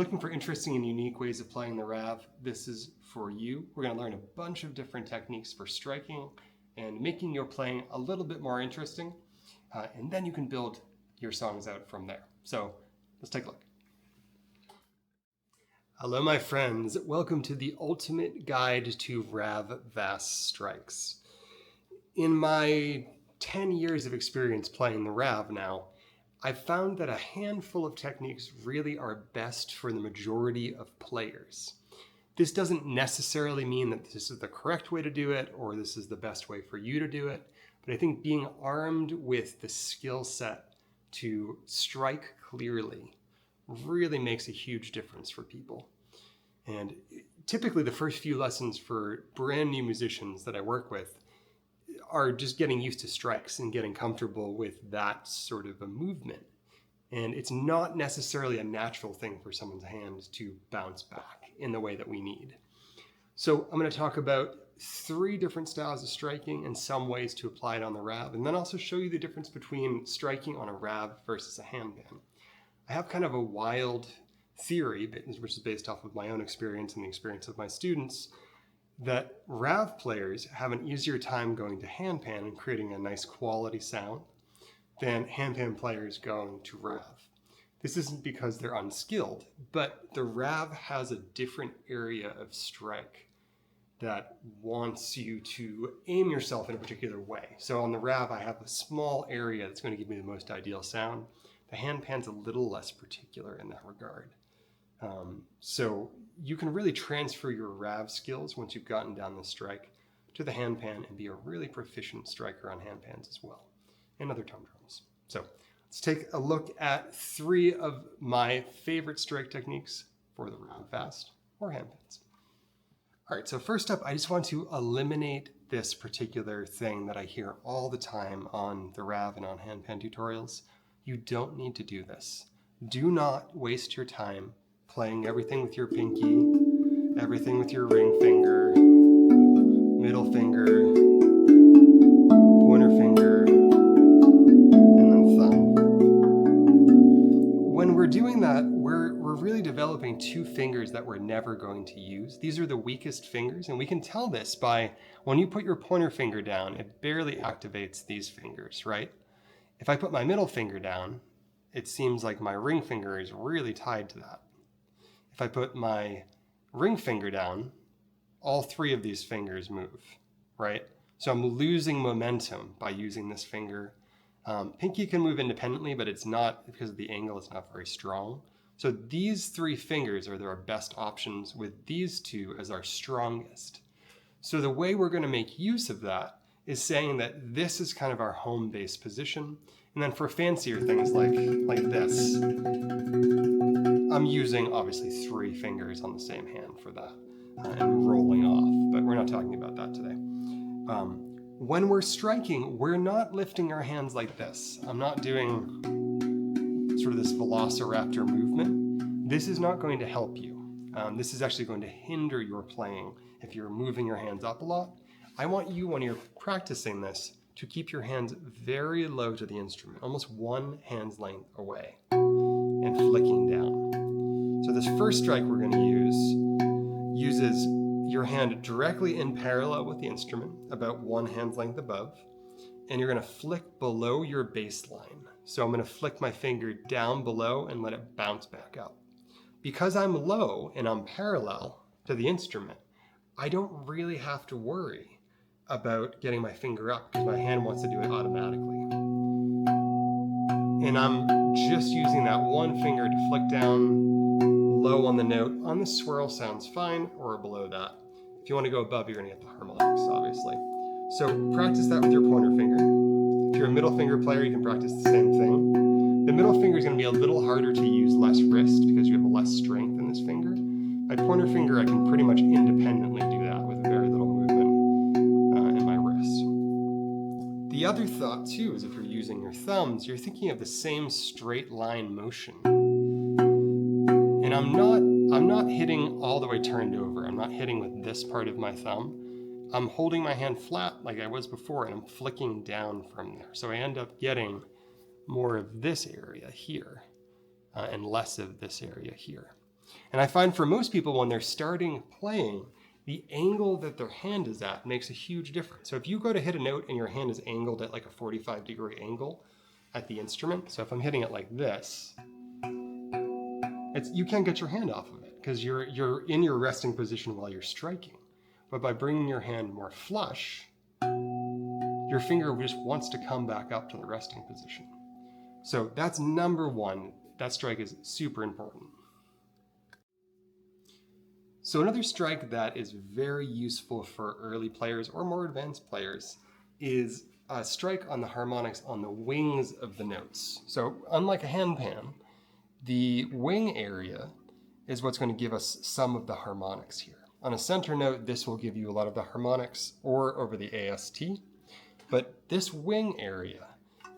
looking for interesting and unique ways of playing the Rav, this is for you. We're going to learn a bunch of different techniques for striking and making your playing a little bit more interesting. And then you can build your songs out from there. So let's take a look. Hello, my friends. Welcome to the ultimate guide to Rav Vast strikes. In my 10 years of experience playing the Rav now, I've found that a handful of techniques really are best for the majority of players. This doesn't necessarily mean that this is the correct way to do it or this is the best way for you to do it, but I think being armed with the skill set to strike clearly really makes a huge difference for people. And typically the first few lessons for brand new musicians that I work with are just getting used to strikes and getting comfortable with that sort of a movement. And it's not necessarily a natural thing for someone's hand to bounce back in the way that we need. So I'm going to talk about 3 different styles of striking and some ways to apply it on the Rav, and then also show you the difference between striking on a Rav versus a handpan. I have kind of a wild theory, which is based off of my own experience and the experience of my students, that Rav players have an easier time going to handpan and creating a nice quality sound than handpan players going to Rav. This isn't because they're unskilled, but the Rav has a different area of strike that wants you to aim yourself in a particular way. So on the Rav, I have a small area that's going to give me the most ideal sound. The handpan's a little less particular in that regard. So you can really transfer your Rav skills once you've gotten down the strike to the handpan and be a really proficient striker on handpans as well, and other tom drums. So let's take a look at 3 of my favorite strike techniques for the Rav Vast or handpans. All right, so first up, I just want to eliminate this particular thing that I hear all the time on the Rav and on handpan tutorials. You don't need to do this. Do not waste your time playing everything with your pinky, everything with your ring finger, middle finger, pointer finger, and then thumb. When we're doing that, we're really developing 2 fingers that we're never going to use. These are the weakest fingers, and we can tell this by when you put your pointer finger down, it barely activates these fingers, right? If I put my middle finger down, it seems like my ring finger is really tied to that. If I put my ring finger down, all 3 of these fingers move, right? So I'm losing momentum by using this finger. Pinky can move independently, but it's not, because of the angle, it's not very strong. So these 3 fingers are our best options, with these 2 as our strongest. So the way we're going to make use of that is saying that this is kind of our home base position. And then for fancier things like this, I'm using obviously 3 fingers on the same hand for that and rolling off, but we're not talking about that today. When we're striking, we're not lifting our hands like this. I'm not doing sort of this velociraptor movement. This is not going to help you. This is actually going to hinder your playing if you're moving your hands up a lot. I want you, when you're practicing this, to keep your hands very low to the instrument, almost 1 hand's length away, and flicking down. So this first strike we're going to use uses your hand directly in parallel with the instrument, about 1 hand's length above, and you're going to flick below your baseline. So I'm going to flick my finger down below and let it bounce back up. Because I'm low and I'm parallel to the instrument, I don't really have to worry about getting my finger up because my hand wants to do it automatically. And I'm just using that 1 finger to flick down low on the note. On the swirl sounds fine, or below that. If you want to go above, you're going to get the harmonics, obviously. So practice that with your pointer finger. If you're a middle finger player, you can practice the same thing. The middle finger is going to be a little harder to use, less wrist, because you have less strength in this finger. My pointer finger, I can pretty much independently do that with very little movement in my wrist. The other thought, too, is if you're using your thumbs, you're thinking of the same straight line motion. And I'm not hitting all the way turned over. I'm not hitting with this part of my thumb. I'm holding my hand flat like I was before, and I'm flicking down from there. So I end up getting more of this area here and less of this area here. And I find for most people when they're starting playing, the angle that their hand is at makes a huge difference. So if you go to hit a note and your hand is angled at like a 45-degree angle at the instrument, so if I'm hitting it like this, you can't get your hand off of it because you're in your resting position while you're striking. But by bringing your hand more flush, your finger just wants to come back up to the resting position. So that's number one. That strike is super important. So another strike that is very useful for early players or more advanced players is a strike on the harmonics on the wings of the notes. So unlike a handpan, the wing area is what's going to give us some of the harmonics here. On a center note, this will give you a lot of the harmonics or over the AST, but this wing area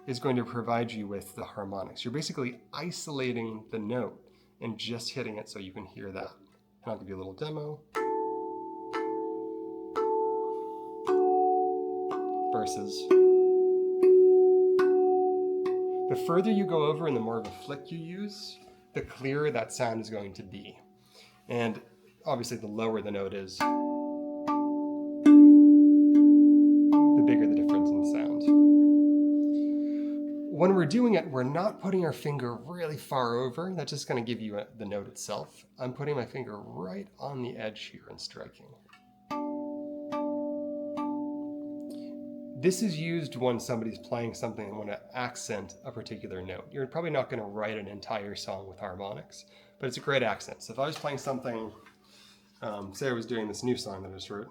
is going to provide you with the harmonics. You're basically isolating the note and just hitting it so you can hear that. And I'll give you a little demo. Versus. The further you go over and the more of a flick you use, the clearer that sound is going to be. And obviously the lower the note is, the bigger the difference in sound. When we're doing it, we're not putting our finger really far over. That's just going to give you the note itself. I'm putting my finger right on the edge here and striking. This is used when somebody's playing something and want to accent a particular note. You're probably not going to write an entire song with harmonics, but it's a great accent. So if I was playing something, say I was doing this new song that I just wrote.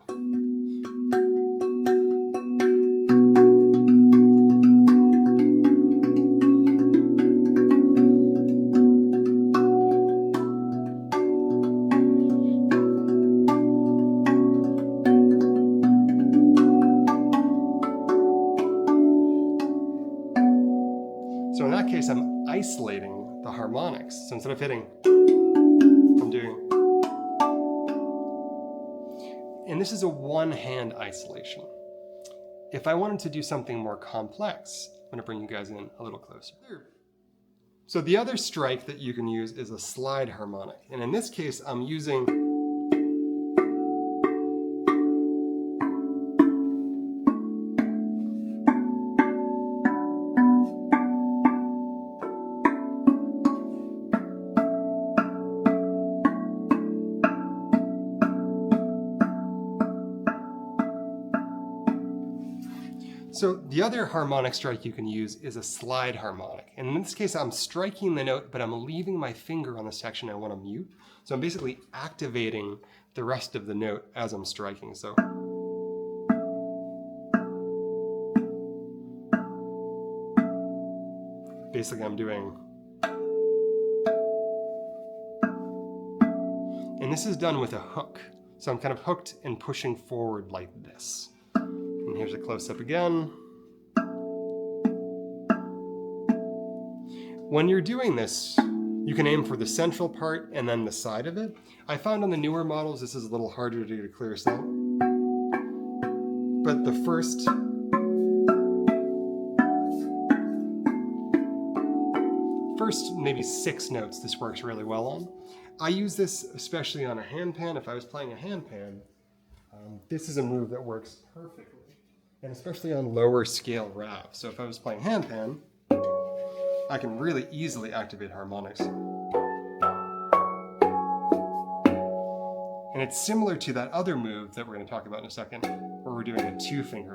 So in that case, I'm isolating the harmonics. So instead of hitting, I'm doing. And this is a one-hand isolation. If I wanted to do something more complex, I'm going to bring you guys in a little closer. So the other strike that you can use is a slide harmonic. And in this case, I'm using So the other harmonic strike you can use is a slide harmonic. And in this case, I'm striking the note, but I'm leaving my finger on the section I want to mute. So I'm basically activating the rest of the note as I'm striking. So basically I'm doing, and this is done with a hook. So I'm kind of hooked and pushing forward like this. And here's a close-up again. When you're doing this, you can aim for the central part and then the side of it. I found on the newer models, this is a little harder to get a clear sound. But the first maybe 6 notes this works really well on. I use this especially on a handpan. If I was playing a handpan, this is a move that works perfectly. And especially on lower scale Rav. So if I was playing handpan, I can really easily activate harmonics. And it's similar to that other move that we're going to talk about in a second, where we're doing a 2-finger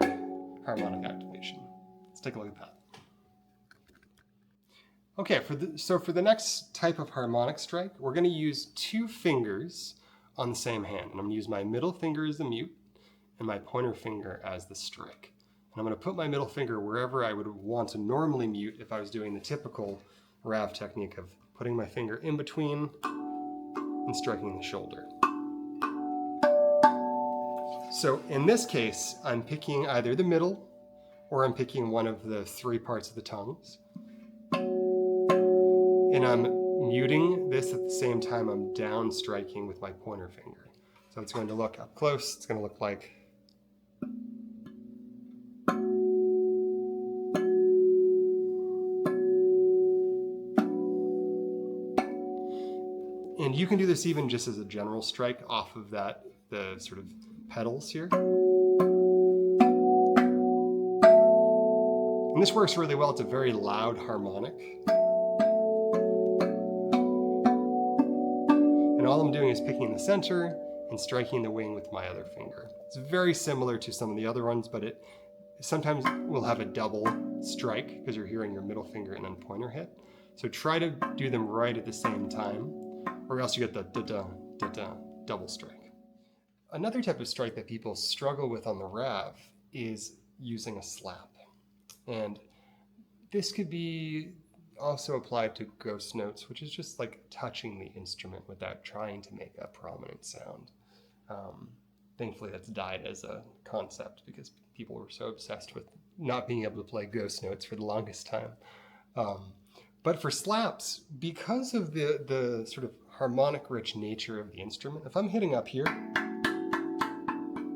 harmonic activation. Let's take a look at that. Okay, so for the next type of harmonic strike, we're going to use 2 fingers on the same hand. And I'm going to use my middle finger as the mute, and my pointer finger as the strike. And I'm going to put my middle finger wherever I would want to normally mute if I was doing the typical Rav technique of putting my finger in between and striking the shoulder. So in this case, I'm picking either the middle or I'm picking one of the 3 parts of the tongues. And I'm muting this at the same time I'm down striking with my pointer finger. So it's going to look up close, it's going to look like And you can do this even just as a general strike off of that, the sort of pedals here. And this works really well. It's a very loud harmonic. And all I'm doing is picking the center and striking the wing with my other finger. It's very similar to some of the other ones, but it sometimes will have a double strike because you're hearing your middle finger and then pointer hit. So try to do them right at the same time, or else you get the da-da, da-da, double strike. Another type of strike that people struggle with on the Rav is using a slap. And this could be also applied to ghost notes, which is just like touching the instrument without trying to make a prominent sound. Thankfully, that's died as a concept because people were so obsessed with not being able to play ghost notes for the longest time. But for slaps, because of the sort of harmonic-rich nature of the instrument, if I'm hitting up here,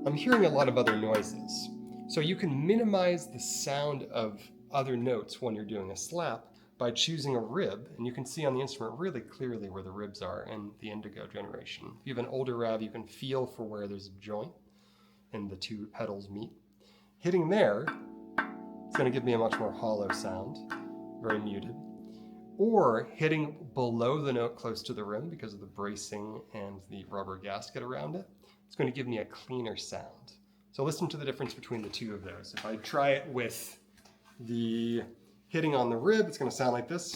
I'm hearing a lot of other noises. So you can minimize the sound of other notes when you're doing a slap by choosing a rib, and you can see on the instrument really clearly where the ribs are in the indigo generation. If you have an older Rav, you can feel for where there's a joint and the two pedals meet. Hitting there, it's going to give me a much more hollow sound, very muted. Or hitting below the note close to the rim because of the bracing and the rubber gasket around it, it's going to give me a cleaner sound. So listen to the difference between the two of those. If I try it with the hitting on the rib, it's going to sound like this.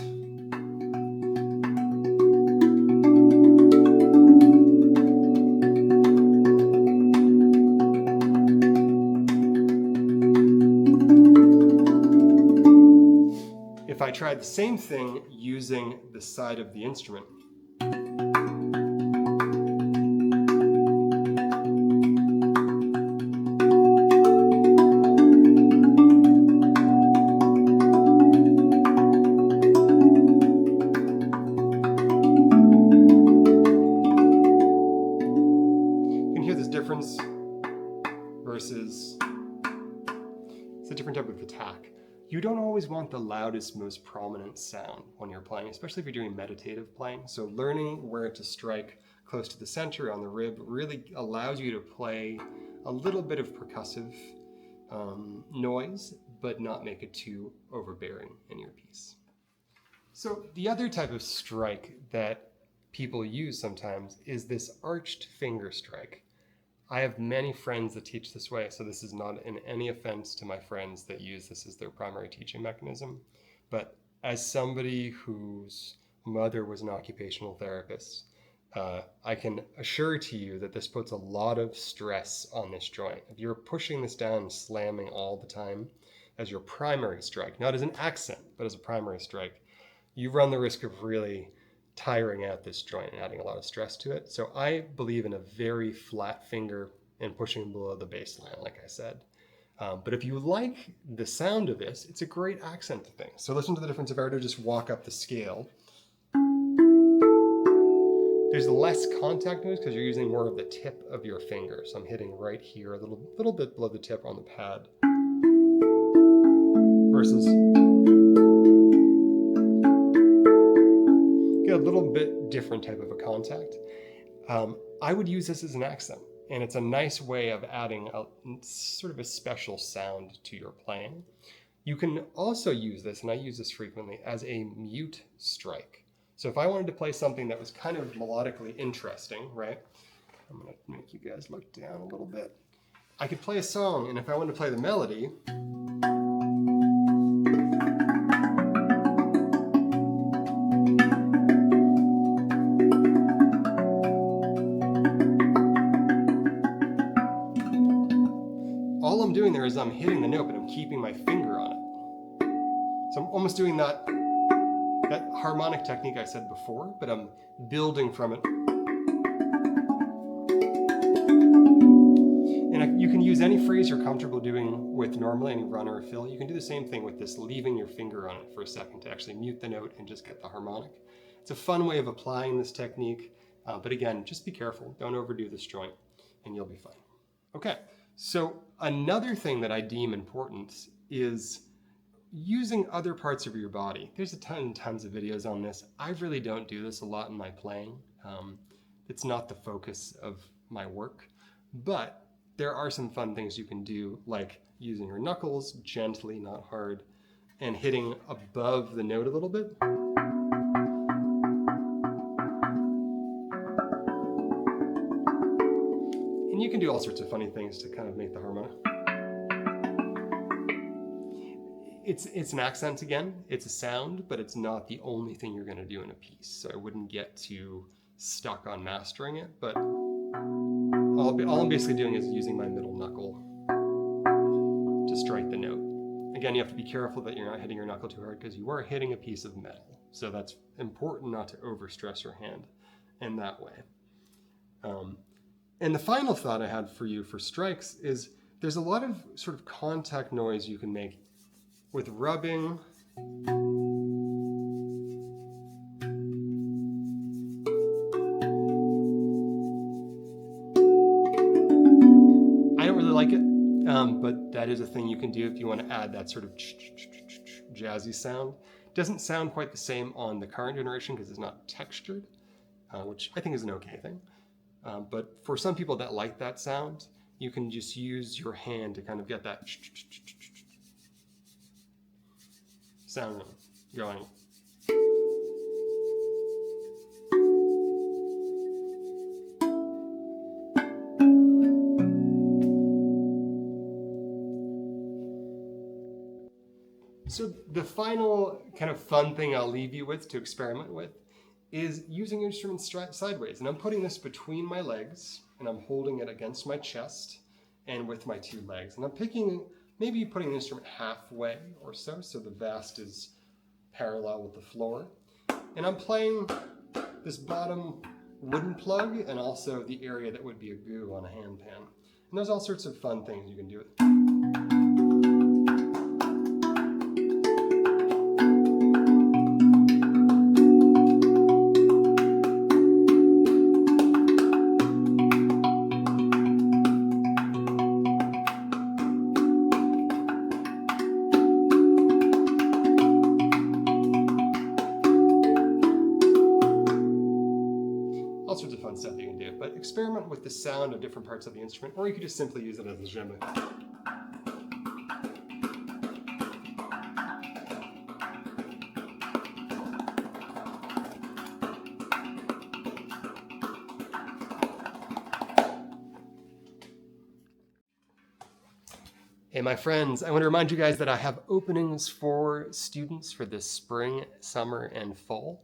If I tried the same thing using the side of the instrument, versus it's a different type of attack. You don't always want the loudest, most prominent sound when you're playing, especially if you're doing meditative playing. So learning where to strike close to the center on the rib really allows you to play a little bit of percussive noise, but not make it too overbearing in your piece. So the other type of strike that people use sometimes is this arched finger strike. I have many friends that teach this way, so this is not in any offense to my friends that use this as their primary teaching mechanism. But as somebody whose mother was an occupational therapist, I can assure to you that this puts a lot of stress on this joint. If you're pushing this down and slamming all the time as your primary strike, not as an accent, but as a primary strike, you run the risk of really tiring out this joint and adding a lot of stress to it. So I believe in a very flat finger and pushing below the bass line, like I said. But if you like the sound of this, it's a great accent to things. So listen to the difference if I were to just walk up the scale. There's less contact noise because you're using more of the tip of your finger. So I'm hitting right here, a little bit below the tip on the pad. Versus a little bit different type of a contact. I would use this as an accent, and it's a nice way of adding a sort of a special sound to your playing. You can also use this, and I use this frequently, as a mute strike. So if I wanted to play something that was kind of melodically interesting, right? I'm going to make you guys look down a little bit. I could play a song, and if I wanted to play the melody, all I'm doing there is I'm hitting the note, but I'm keeping my finger on it. So I'm almost doing that harmonic technique I said before, but I'm building from it. And you can use any phrase you're comfortable doing with normally, any run or a fill. You can do the same thing with this, leaving your finger on it for a second to actually mute the note and just get the harmonic. It's a fun way of applying this technique, but again, just be careful. Don't overdo this joint, and you'll be fine. Okay, so another thing that I deem important is using other parts of your body. There's tons of videos on this. I really don't do this a lot in my playing. It's not the focus of my work, but there are some fun things you can do, like using your knuckles gently, not hard, and hitting above the note a little bit. And you can do all sorts of funny things to kind of make the harmonic. It's an accent again, it's a sound, but it's not the only thing you're going to do in a piece. So I wouldn't get too stuck on mastering it, but all I'm basically doing is using my middle knuckle to strike the note. Again, you have to be careful that you're not hitting your knuckle too hard because you are hitting a piece of metal. So that's important not to overstress your hand in that way. And the final thought I had for you for strikes is there's a lot of sort of contact noise you can make with rubbing. I don't really like it, but that is a thing you can do if you want to add that sort of jazzy sound. It doesn't sound quite the same on the current generation because it's not textured, which I think is an okay thing. But for some people that like that sound, you can just use your hand to kind of get that sound going. So the final kind of fun thing I'll leave you with to experiment with is using your instrument sideways. And I'm putting this between my legs and I'm holding it against my chest and with my two legs. And I'm maybe putting the instrument halfway or so, so the vast is parallel with the floor. And I'm playing this bottom wooden plug and also the area that would be a goo on a handpan. And there's all sorts of fun things you can do with it. All sorts of fun stuff you can do, but experiment with the sound of different parts of the instrument, or you could just simply use it as a djembe. Hey, my friends, I want to remind you guys that I have openings for students for this spring, summer, and fall.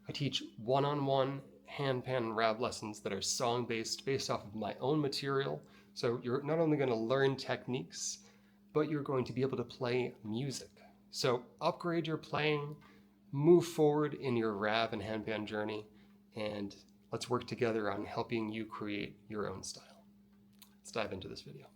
I teach one-on-one handpan and Rav lessons that are song-based, based off of my own material. So you're not only going to learn techniques, but you're going to be able to play music. So upgrade your playing, move forward in your Rav and handpan journey, and let's work together on helping you create your own style. Let's dive into this video.